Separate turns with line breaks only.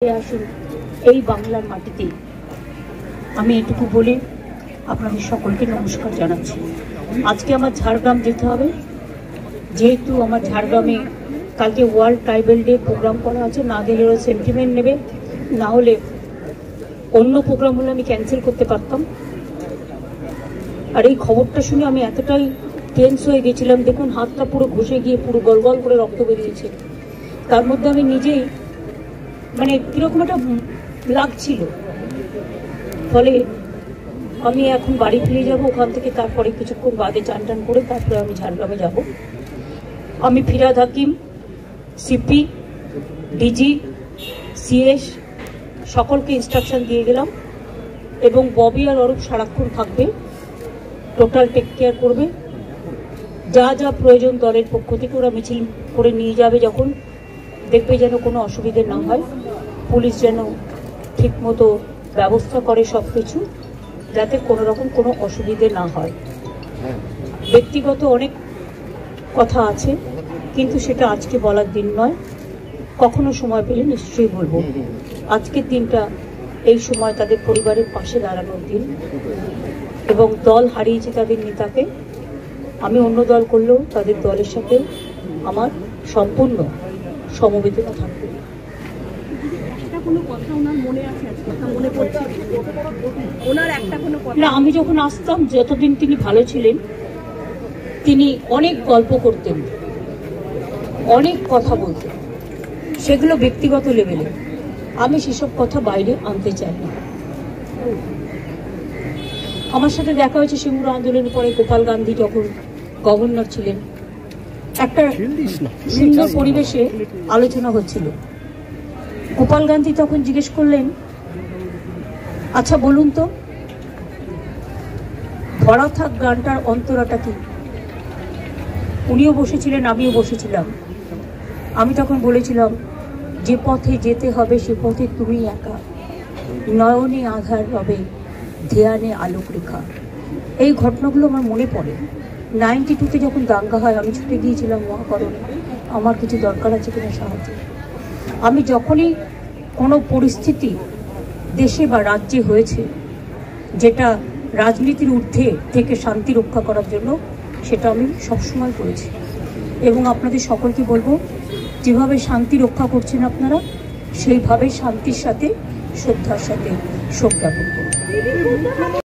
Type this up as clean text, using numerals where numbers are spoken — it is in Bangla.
আসুন এই বাংলার মাটিতে। আমি এটুকু বলে আপনাদের সকলকে নমস্কার জানাচ্ছি। আজকে আমার ঝাড়গ্রাম যেতে হবে, যেহেতু আমার ঝাড়গ্রামে কালকে ওয়ার্ল্ড ট্রাইবেল ডে প্রোগ্রাম করা আছে। না গেলে ওরা সেন্টিমেন্ট নেবে, না হলে অন্য প্রোগ্রাম হলে আমি ক্যান্সেল করতে পারতাম। আর এই খবরটা শুনে আমি এতটাই টেন্স হয়ে গেছিলাম, দেখুন হাতটা পুরো ঘষে গিয়ে পুরো গল গল করে রক্ত বেরিয়েছে। তার মধ্যে আমি নিজেই মানে কিরকম একটা লাগছিল। ফলে আমি এখন বাড়ি ফিরে যাব, ওখান থেকে তারপরে কিছুক্ষণ বাদে চান টান করে তারপরে আমি ঝাড়গ্রামে যাব। আমি ফিরাদ হাকিম, সিপি, ডিজি, সিএস সকলকে ইনস্ট্রাকশন দিয়ে গেলাম, এবং ববি আর অরূপ সারাক্ষণ থাকবে, টোটাল টেক কেয়ার করবে। যা যা প্রয়োজন দলের পক্ষ থেকে ওরা মিছিল করে নিয়ে যাবে, যখন দেখবে যেন কোনো অসুবিধে না হয়। পুলিশ যেন ঠিকমতো ব্যবস্থা করে সব কিছু, যাতে কোনো রকম কোনো অসুবিধে না হয়। ব্যক্তিগত অনেক কথা আছে, কিন্তু সেটা আজকে বলার দিন নয়, কখনো সময় পেলে নিশ্চয়ই বলবো। আজকের দিনটা এই সময় তাদের পরিবারের পাশে দাঁড়ানোর দিন, এবং দল হারিয়েছে তাদের নেতাকে। আমি অন্য দল করলেও তাদের দলের সাথে আমার সম্পূর্ণ সমবেদনা থাকবে। না, আমি যখন আসতাম, যতদিন তিনি ভালো ছিলেন, তিনি অনেক গল্প করতেন, অনেক কথা বলতেন, সেগুলো ব্যক্তিগত লেভেলে। আমি সেসব কথা বাইরে আনতে চাই না। আমার সাথে দেখা হয়েছে সিঙ্গুর আন্দোলনের পরে, গোপাল গান্ধী যখন গভর্নর ছিলেন, একটা সুন্দর পরিবেশে আলোচনা হচ্ছিল। গোপাল গান্ধী তখন জিজ্ঞেস করলেন, আচ্ছা বলুন তো, ভরা থাক গানটার অন্তরাটা কি? উনিও বসেছিলেন, আমিও বসেছিলাম। আমি তখন বলেছিলাম, যে পথে যেতে হবে সে পথে তুমি একা, নয়নে আধার রবে, ধ্যানে আলোক রেখা। এই ঘটনাগুলো আমার মনে পড়ে। 92-তে যখন দাঙ্গা হয়, আমি ছুটে গিয়েছিলাম মহাকরণে, আমার কিছু দরকার আছে কিনা সাহায্য। আমি যখনই কোনো পরিস্থিতি দেশে বা রাজ্যে হয়েছে যেটা রাজনীতির ঊর্ধ্বে থেকে শান্তি রক্ষা করার জন্য, সেটা আমি সবসময় করেছি। এবং আপনাদের সকলকে বলবো, যেভাবে শান্তি রক্ষা করছেন আপনারা, সেইভাবে শান্তির সাথে, শ্রদ্ধার সাথে শোক জ্ঞাপন করুন।